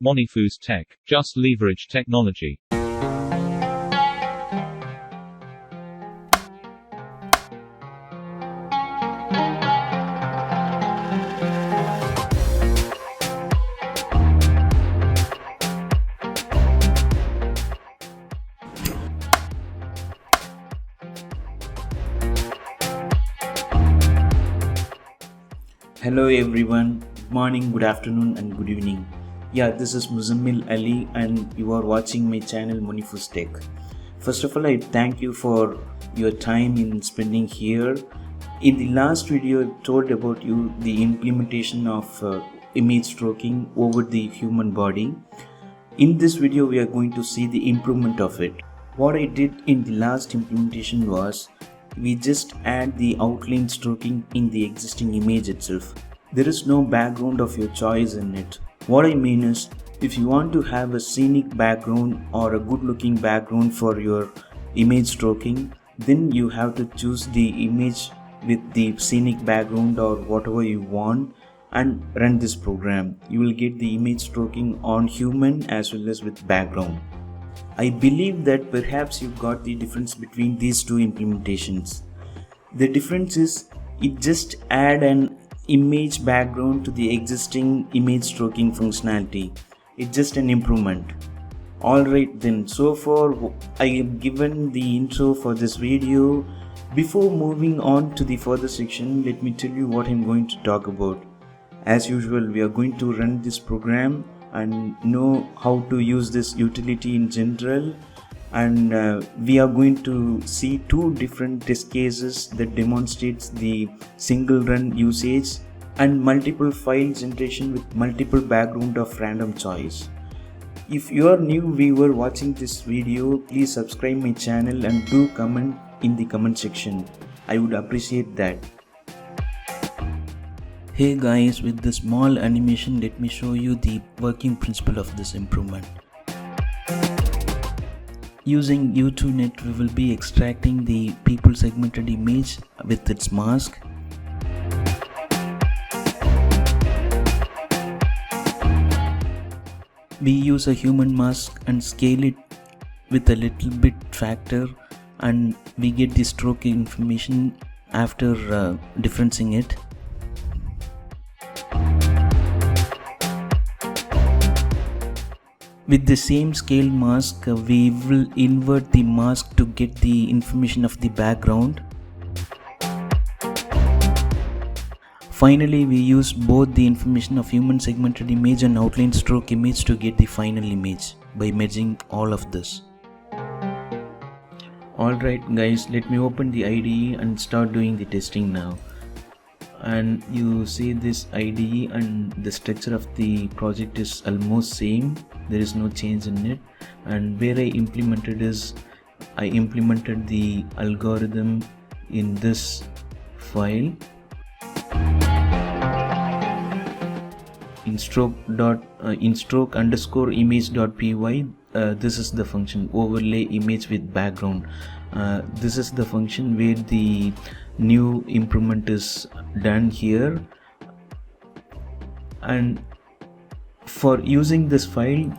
Monifus Tech. Just leverage technology. Hello everyone, good morning, good afternoon and good evening. Yeah, this is Muzammil Ali and you are watching my channel Monifus Tech. First of all, I thank you for your time in spending here. In the last video, I told about you the implementation of image stroking over the human body. In this video, we are going to see the improvement of it. What I did in the last implementation was we just add the outline stroking in the existing image itself. There is no background of your choice in it. What I mean is, if you want to have a scenic background or a good looking background for your image stroking, then you have to choose the image with the scenic background or whatever you want and run this program. You will get the image stroking on human as well as with background. I believe that perhaps you got the difference between these two implementations. The difference is it just add an image background to the existing image stroking functionality. It's just an improvement. Alright then, so far I have given the intro for this video. Before moving on to the further section, let me tell you what I'm going to talk about. As usual, we are going to run this program and know how to use this utility in general, and we are going to see two different test cases that demonstrates the single run usage and multiple file generation with multiple background of random choice. If you are new viewer watching this video, please subscribe my channel and do comment in the comment section. I would appreciate that. Hey guys, with this small animation, let me show you the working principle of this improvement. Using U2Net, we will be extracting the people segmented image with its mask. We use a human mask and scale it with a little bit factor, and we get the stroke information after differencing it. With the same scale mask, we will invert the mask to get the information of the background. Finally, we use both the information of human segmented image and outline stroke image to get the final image by merging all of this. Alright guys, let me open the IDE and start doing the testing now. And you see this IDE and the structure of the project is almost same. There is no change in it, and where I implemented is I implemented the algorithm in this file in stroke underscore image.py. This is the function overlay image with background. This is the function where the new improvement is done here, and for using this file,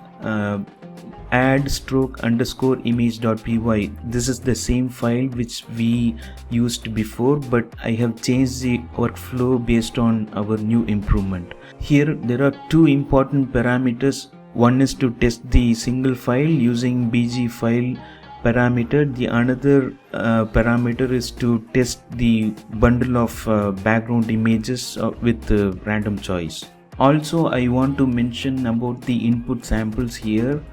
add stroke underscore image.py. This is the same file which we used before, but I have changed the workflow based on our new improvement. Here there are two important parameters. One is to test the single file using bg file parameter. The another parameter is to test the bundle of background images with random choice. Also, I want to mention about the input samples here.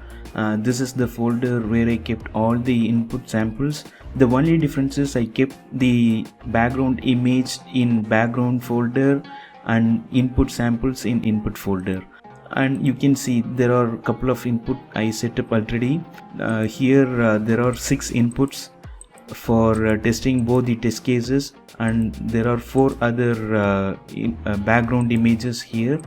This is the folder where I kept all the input samples. The only difference is I kept the background image in background folder and input samples in input folder. And you can see there are a couple of input I set up already. Here there are 6 inputs for testing both the test cases, and there are 4 other background images here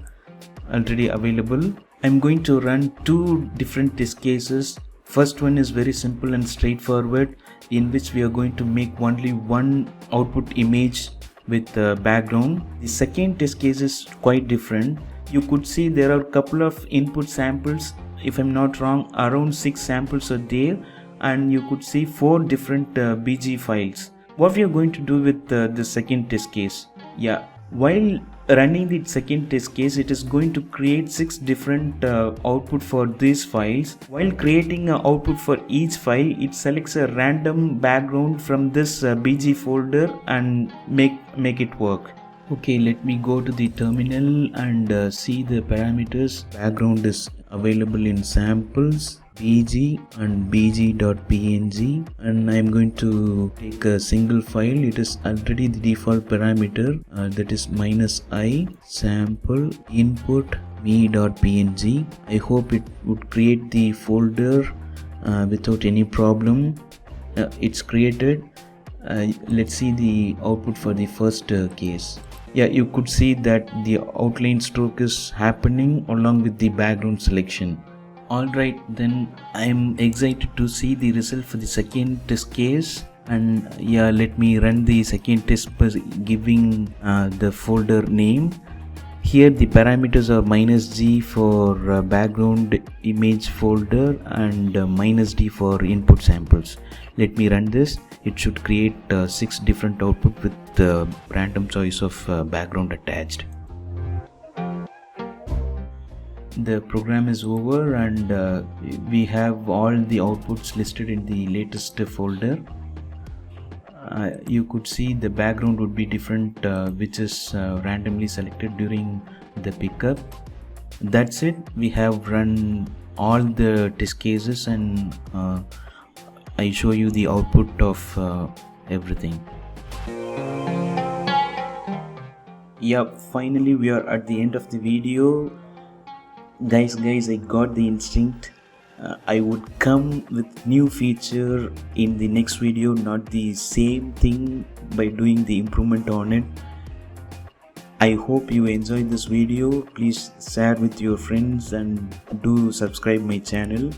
already available. I'm going to run 2 different test cases. First one is very simple and straightforward, in which we are going to make only one output image with background. The second test case is quite different. You could see there are a couple of input samples. If I'm not wrong, around 6 samples are there, and you could see 4 different BG files. What we are going to do with the second test case? Yeah, while running the second test case, it is going to create 6 different output for these files. While creating an output for each file, it selects a random background from this BG folder and make it work. Okay, let me go to the terminal and see the parameters. Background is available in samples, bg and bg.png, and I am going to take a single file. It is already the default parameter, that is -i sample input me.png. I hope it would create the folder without any problem. It's created. Let's see the output for the first case. Yeah, you could see that the outline stroke is happening along with the background selection. Alright, then I'm excited to see the result for the second test case. And yeah, let me run the second test by giving the folder name. Here the parameters are -g for background image folder and -d for input samples. Let me run this. It should create 6 different output with random choice of background attached. The program is over and we have all the outputs listed in the latest folder. You could see the background would be different, which is randomly selected during the pickup. That's it. We have run all the test cases and I show you the output of everything. Yeah, finally we are at the end of the video. Guys, I got the instinct. I would come with new feature in the next video, not the same thing by doing the improvement on it. I hope you enjoyed this video. Please share with your friends and do subscribe my channel.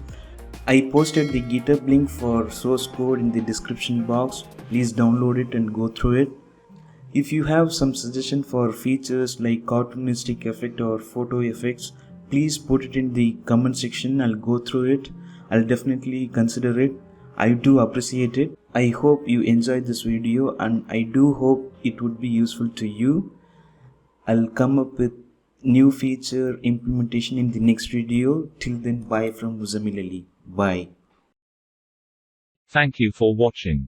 I posted the GitHub link for source code in the description box. Please download it and go through it. If you have some suggestion for features like cartoonistic effect or photo effects, please put it in the comment section. I'll go through it. I'll definitely consider it. I do appreciate it. I hope you enjoyed this video and I do hope it would be useful to you. I'll come up with new feature implementation in the next video. Till then, bye from Muzammil Ali. Bye. Thank you for watching.